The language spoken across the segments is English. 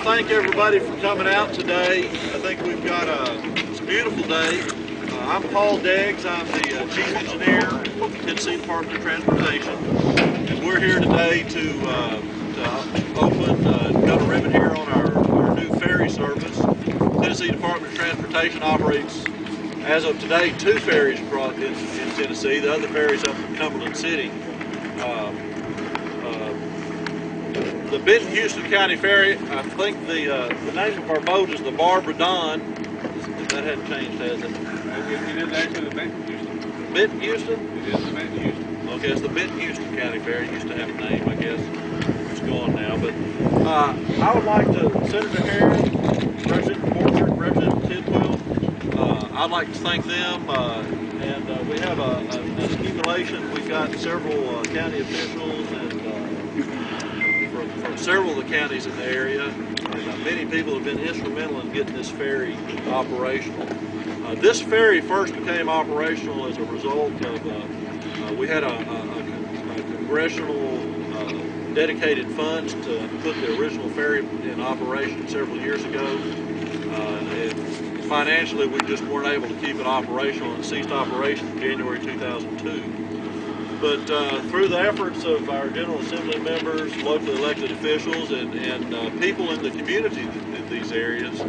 thank everybody for coming out today. I think we've got it's a beautiful day. I'm Paul Deggs. I'm the Chief Engineer with the Tennessee Department of Transportation. And we're here today to open, got a ribbon here on our new ferry service. Tennessee Department of Transportation operates, as of today, 2 ferries across in Tennessee. The other ferry's up in Cumberland City. The Benton Houston County Ferry, I think the name of our boat is the Barbara Don. That hadn't changed, has it? It is actually the Benton Houston. Benton Houston? It is the Benton Houston. Okay, it's the Benton Houston County Ferry. It used to have a name, I guess. It's gone now. But I would like to, Senator Harris, Representative Porter, Representative Tidwell, I'd like to thank them. And we have an accumulation. We've got several county officials and from several of the counties in the area. Many people have been instrumental in getting this ferry operational. This ferry first became operational as a result of, we had a congressional dedicated funds to put the original ferry in operation several years ago. And financially, we just weren't able to keep it operational and ceased operation in January 2002. But through the efforts of our General Assembly members, locally elected officials, and people in the community in these areas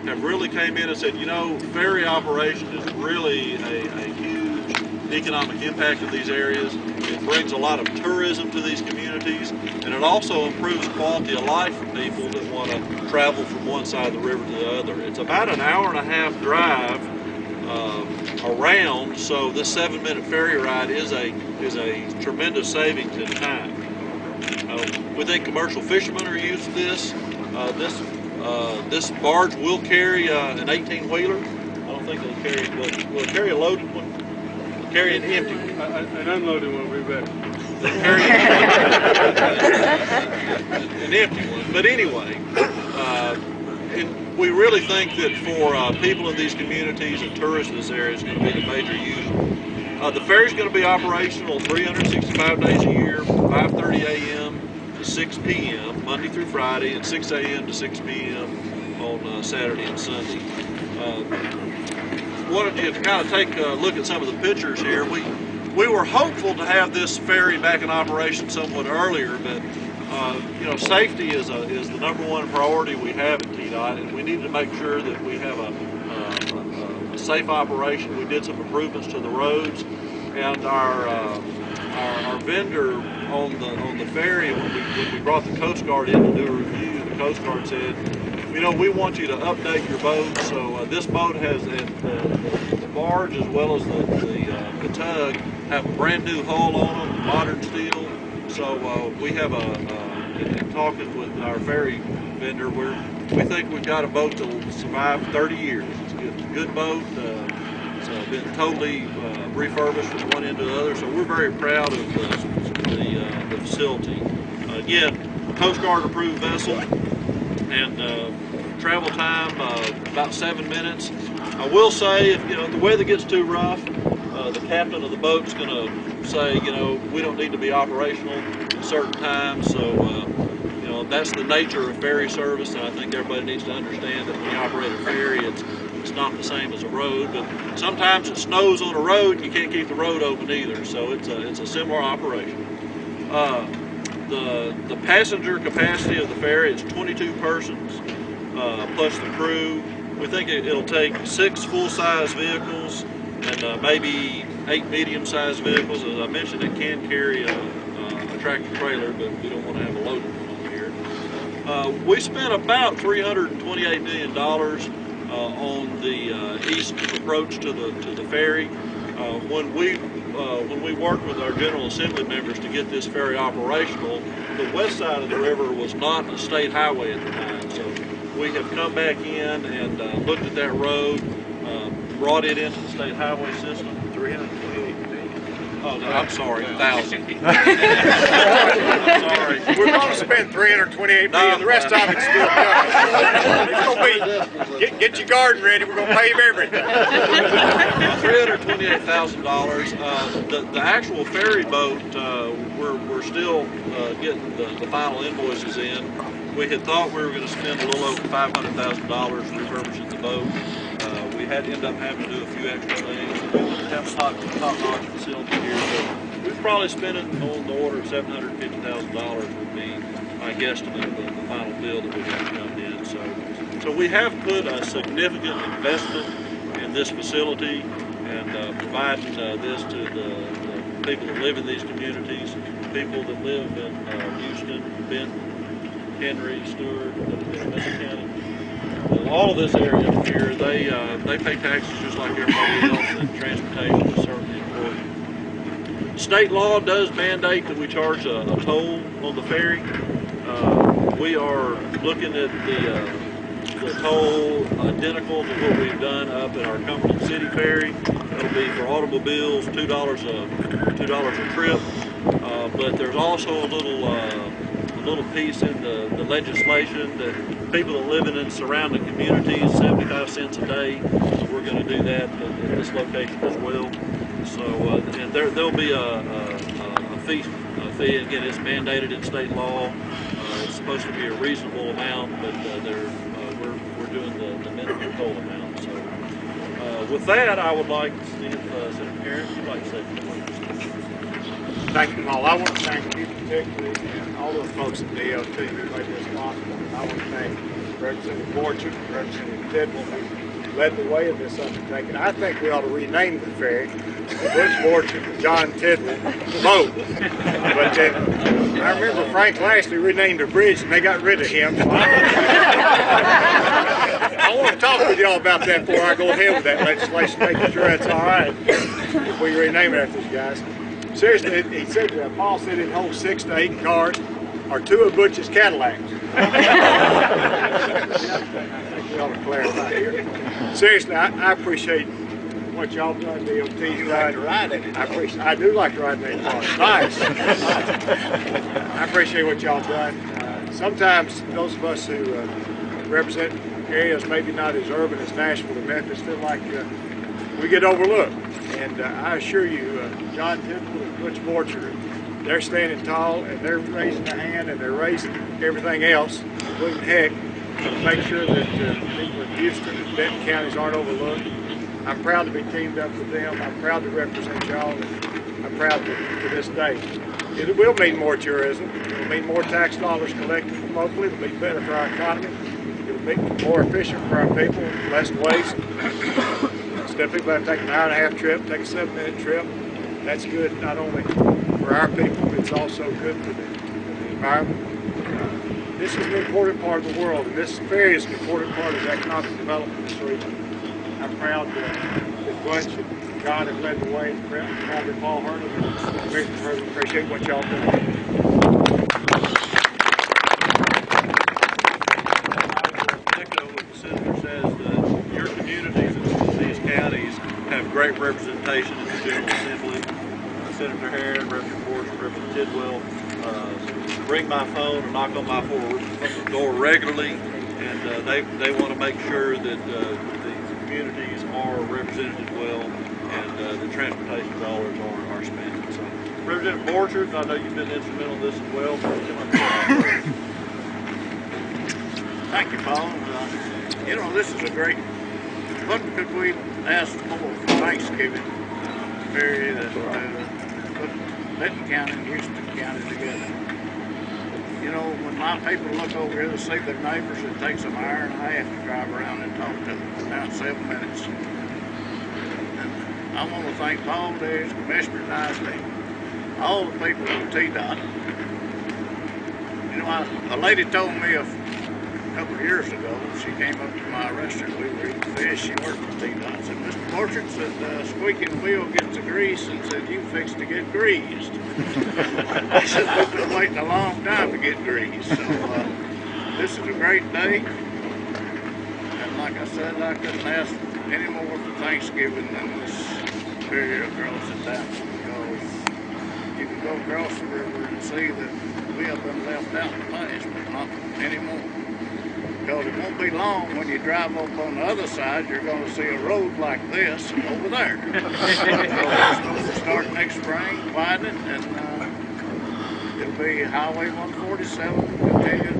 have really came in and said, you know, ferry operation is really a huge economic impact of these areas. It brings a lot of tourism to these communities, and it also improves quality of life for people that want to travel from one side of the river to the other. It's about an hour-and-a-half drive around, so this 7-minute ferry ride is a tremendous savings in time. We think commercial fishermen are used to this. This barge will carry an 18-wheeler. I don't think it'll carry, will it carry a loaded one? It'll carry an empty one. An unloaded one will be better. It'll carry an empty one. But anyway, we really think that for people in these communities and tourists in this area, it's going to be the major use. The ferry is going to be operational 365 days a year, 5:30 a.m. to 6 p.m. Monday through Friday, and 6 a.m. to 6 p.m. on Saturday and Sunday. Wanted you to kind of take a look at some of the pictures here. We were hopeful to have this ferry back in operation somewhat earlier, but you know, safety is the #1 priority we have at TDOT, and we need to make sure that we have a safe operation. We did some improvements to the roads, and our vendor on the ferry, when we brought the Coast Guard in to do a review, the Coast Guard said, you know, we want you to update your boat. So this boat has the barge as well as the tug have a brand new hull on them, modern steel. So we have in talking with our ferry vendor, we think we've got a boat that will survive 30 years. It's a good boat. It's been totally refurbished from one end to the other. So we're very proud of the facility. Again, Coast Guard approved vessel, and travel time about 7 minutes. I will say, if you know the weather gets too rough, the captain of the boat's going to say, you know, we don't need to be operational at certain times. So, you know, that's the nature of ferry service, and I think everybody needs to understand that when you operate a ferry, it's not the same as a road. But sometimes it snows on a road, you can't keep the road open either. So it's a similar operation. The passenger capacity of the ferry is 22 persons plus the crew. We think it'll take 6 full-size vehicles and maybe 8 medium-sized vehicles. As I mentioned, it can carry a tractor trailer, but we don't want to have a loaded one on here. We spent about $328 million on the east approach to the ferry. When we worked with our General Assembly members to get this ferry operational, the west side of the river was not a state highway at the time. So we have come back in and looked at that road, brought it into the state highway system. 328 million. Oh, no, I'm sorry, 1,000. I'm sorry. We're going to spend 328 million. The rest of it's still coming. It's going to be, get your garden ready. We're going to pave everything. $328,000. The actual ferry boat, we're still getting the final invoices in. We had thought we were going to spend a little over $500,000 refurbishing the boat. We had to end up having to do a few extra things. We didn't have a top-notch facility here, so we've probably spent it on the order of $750,000 would be my guesstimate of the final bill that we have coming in. So we have put a significant investment in this facility and providing this to the people that live in these communities, people that live in Houston, Benton, Henry, Stewart, Benton County. All of this area here, they pay taxes just like everybody else, and transportation is certainly important. State law does mandate that we charge a toll on the ferry. We are looking at the toll identical to what we've done up at our Cumberland City ferry. It'll be for automobiles $2 a trip, but there's also a little piece in the legislation that people that live in surrounding communities, 75 cents a day. So we're going to do that at this location as well. So and there'll be a fee. Again, it's mandated in state law. It's supposed to be a reasonable amount, but we're doing the minimum toll amount. So with that, I would like to see if Senator Karen, you'd like to say something. Thank you, Paul. I want to thank you particularly and all those folks at DOT who made this possible. I want to thank Representative Borchert, Representative Tidwell, who led the way in this undertaking. I think we ought to rename the ferry Butch Borchert and John Tidwell both. But then I remember Frank Lashley renamed the bridge and they got rid of him. So I want to talk with y'all about that before I go ahead with that legislation, making sure that's all right if we rename it after these guys. Seriously, he said, Paul said it holds 6 to 8 cars or 2 of Butch's Cadillacs. I think we ought to clarify here. Seriously, I appreciate what y'all done, DOT. You like to ride in it? I do like to ride in that car. Nice. I appreciate what y'all done. Sometimes those of us who represent areas maybe not as urban as Nashville and Memphis feel like we get overlooked. And I assure you, John Tidwell and Butch Borchert, they're standing tall and they're raising their hand and they're raising everything else, including heck, to make sure that people in Houston and Benton counties aren't overlooked. I'm proud to be teamed up with them. I'm proud to represent y'all. I'm proud to this day. It will mean more tourism. It will mean more tax dollars collected from locally. It will be better for our economy. It will be more efficient for our people, less waste. Instead of people having to take an hour-and-a-half trip, take a 7-minute trip, that's good not only for our people, it's also good for the environment. This is an important part of the world, and this ferry is an important part of the economic development of this region. I'm proud that Butch and John have led the way, and proud that Paul Herman and Mr. Herman appreciate what y'all do. Have great representation in the General Assembly. Senator Herron, Representative Borchert, Representative Tidwell ring my phone or knock on my door regularly, and they want to make sure that the communities are represented well and the transportation dollars are spent. So, Representative Borchert, I know you've been instrumental in this as well. Thank you, Paul. You know, this is a great. What could we ask for Thanksgiving? Ferry that put Benton County and Houston County together. You know, when my people look over here to see their neighbors, it takes them an hour and a half to drive around and talk to them. Now it's 7 minutes. And I want to thank Paul Days, Commissioner Nicely, all the people at TDOT. You know, a lady told me a couple of years ago, she came up to my restaurant, we were eating fish, she worked with TDOT, said, Mr. Borchert, said, squeaking wheel gets the grease, and said, you fixed to get greased. I said, we've been waiting a long time to get greased. So this is a great day, and like I said, I couldn't ask any more for Thanksgiving than this ferry across the town, because you can go across the river and see that we have been left out in the past, but not anymore. Because it won't be long when you drive up on the other side, you're going to see a road like this over there. So it's supposed to start next spring, widen, and it'll be Highway 147, continue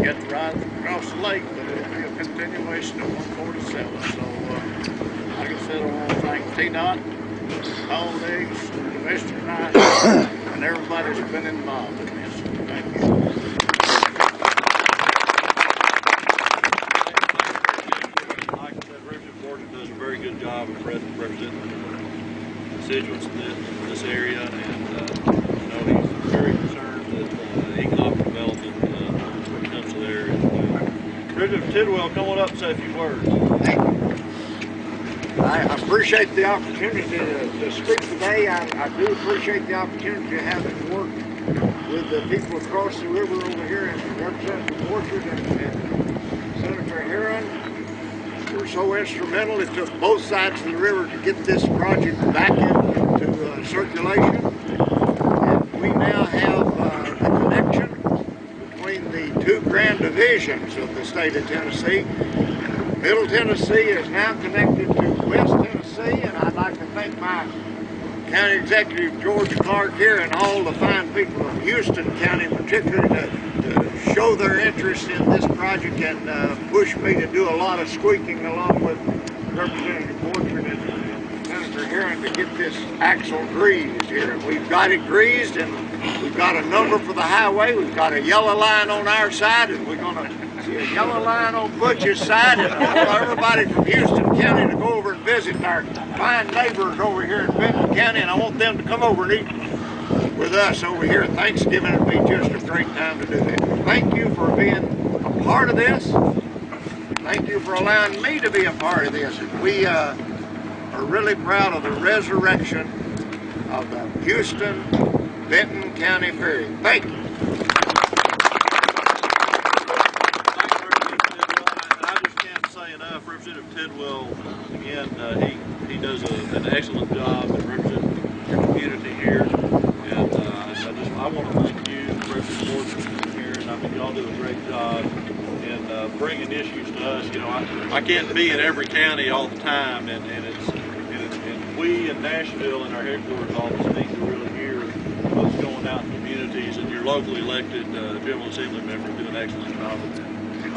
get to ride across the lake, but it'll be a continuation of 147. So, like I said, I want to thank T-Dot, all days, Mr. Knight, and everybody that's been involved in this. Thank you. Like I said, Richard Fortune does a very good job of representing the constituents in this area, and he's very concerned that economic development when it comes to the area as well. Richard Tidwell, come on up and say a few words. Thank you. I appreciate the opportunity to speak today. I do appreciate the opportunity to have to work with the people across the river over here and Representative Orchard and Senator Herron. Were so instrumental. It took both sides of the river to get this project back into circulation. And we now have the connection between the two grand divisions of the state of Tennessee. Middle Tennessee is now connected to West Tennessee, and I'd like to thank my County Executive George Clark here and all the fine people of Houston County particularly to show their interest in this project and push me to do a lot of squeaking along with Representative Orchard and Senator Herron to get this axle greased here. And we've got it greased, and we've got a number for the highway. We've got a yellow line on our side, and we're going to see a yellow line on Butch's side, and I want everybody from Houston County to go over and visit our fine neighbors over here in Benton County, and I want them to come over and eat with us over here at Thanksgiving. It'd be just a great time to do that. Thank you for being a part of this. Thank you for allowing me to be a part of this. We are really proud of the resurrection of the Houston-Benton County Ferry. Thank you. Representative Tidwell, again, he does an excellent job in representing your community here, and I want to thank you, Representative Fortune, here, and I think y'all do a great job in bringing issues to us. You know, I can't be in every county all the time, and we in Nashville and our headquarters office need to really hear what's going out in communities, and your locally elected General Assembly members do an excellent job of that.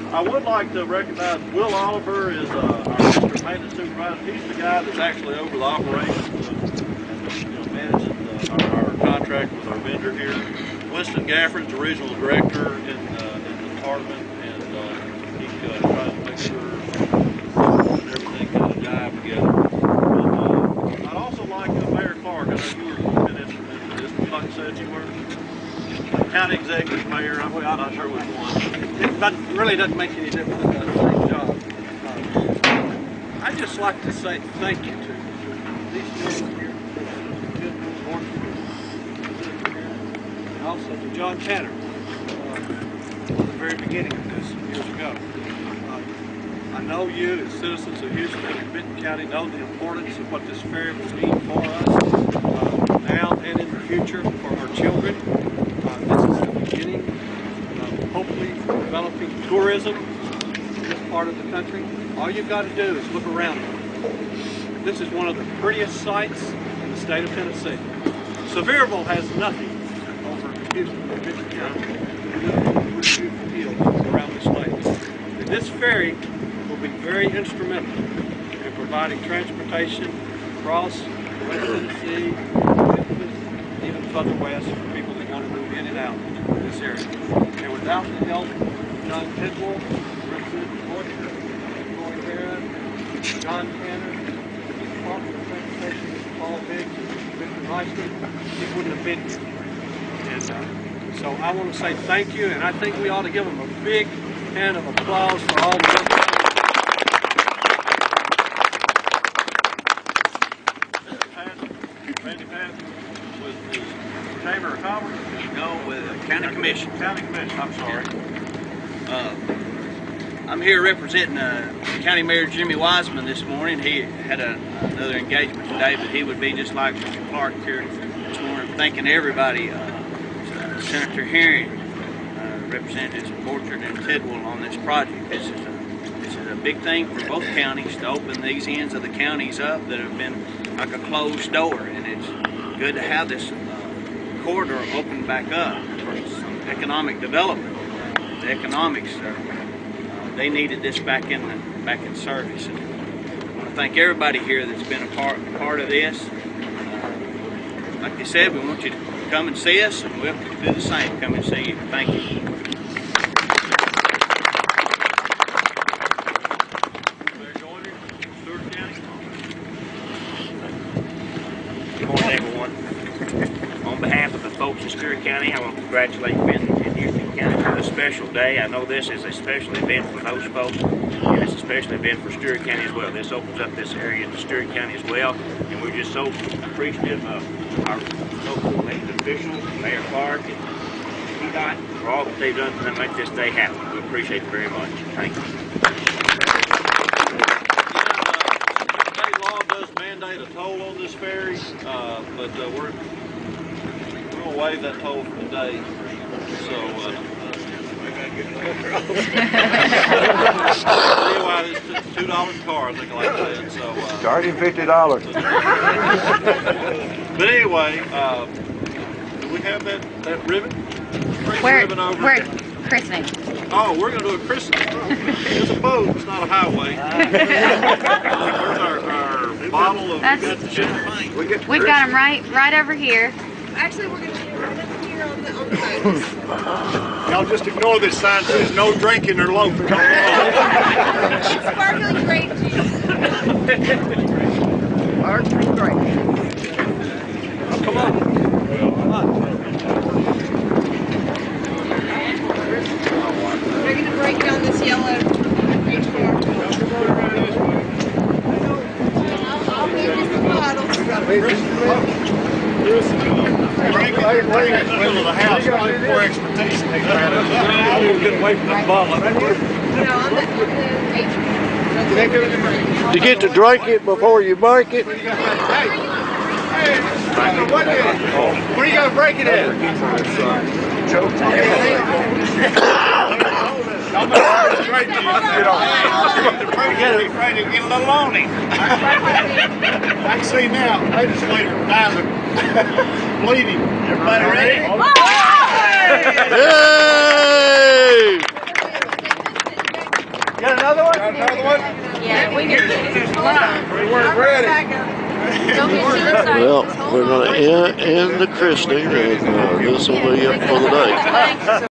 I would like to recognize Will Oliver is our district maintenance supervisor. He's the guy that's actually over the operations and managing our contract with our vendor here. Winston Gafford's the regional director in the department, and he tries to make sure everything kind of jive together. And, I'd also like Mayor Clark. I know you were been instrumental in this. Would you like to say a few words? County executive, mayor, I'm not sure which one. It really doesn't make any difference. It does a great job. I'd just like to say thank you to these men here, and also to John Tanner from the very beginning of this years ago. I know you as citizens of Houston and Benton County know the importance of what this ferry will mean for us now and in the future for our children. This is the beginning of hopefully developing tourism in this part of the country. All you've got to do is look around you. This is one of the prettiest sights in the state of Tennessee. Sevierville has nothing over Houston or Benton County. Beautiful fields around this lake. And this ferry will be very instrumental in providing transportation across West Tennessee, even further west for people that want to move in and out of this area. And without the help of John Tidwell, Representative Orchard, Roy Barrett, John Tanner, the Department of Transportation, Paul Biggs, and Mr. Reisman, he wouldn't have been here. And so I want to say thank you, and I think we ought to give them a big hand of applause for all the work. Randy Patton with the Chamber of Commerce? No, with the County Commission. County Commission, I'm sorry. I'm here representing County Mayor Jimmy Wiseman this morning. He had another engagement today, but he would be just like Mr. Clark here this morning, thanking everybody, Senator Herron, Representatives Orchard and Tidwell on this project. This is a big thing for both counties to open these ends of the counties up that have been like a closed door, and it's good to have this corridor opened back up for some economic development. the economics, they needed this back in service. And I want to thank everybody here that's been a part of this. Like they said, we want you to come and see us, and we'll do the same. Come and see you. Thank you. Good morning, everyone. On behalf of the folks in Stewart County, I want to congratulate Benton and Houston County for this special day. I know this is a special event for those folks, and it's a special event for Stewart County as well. This opens up this area to Stewart County as well, and we're just so appreciative of our local elected officials, Mayor Clark, and PDOT for all that they've done to make this day happen. We appreciate it very much. Thank you. State law does mandate a toll on this ferry, but we're going to waive that toll for today. So anyway, it's $2 a car, I think, like I said. So charge him $50. But anyway, do we have that ribbon? Ribbon over Where christening? Oh, we're going to do a christening. It's a boat, it's not a highway. Where's our bottle of champagne? We've got them right over here. Actually, we're going to do it right up here on the boat. Y'all just ignore this sign that says no drinking or loafing. It's sparkling grape juice. Sparkling grape. Oh, come on. Come on. They're going to break it on this yellow H4. I'll move just the bottles. More expertise than they I will get away from that bottle. No, on the H4. You get to drink it before you break it. Where are you going to break it at? I'm going to straight to you. Get a little on him. I can see now, legislator dies of bleeding. Everybody ready? Hey! Got another one? Yeah, we can get it. We weren't ready. Don't get too excited. Well, we're going to end the christening, and this will be it for the day.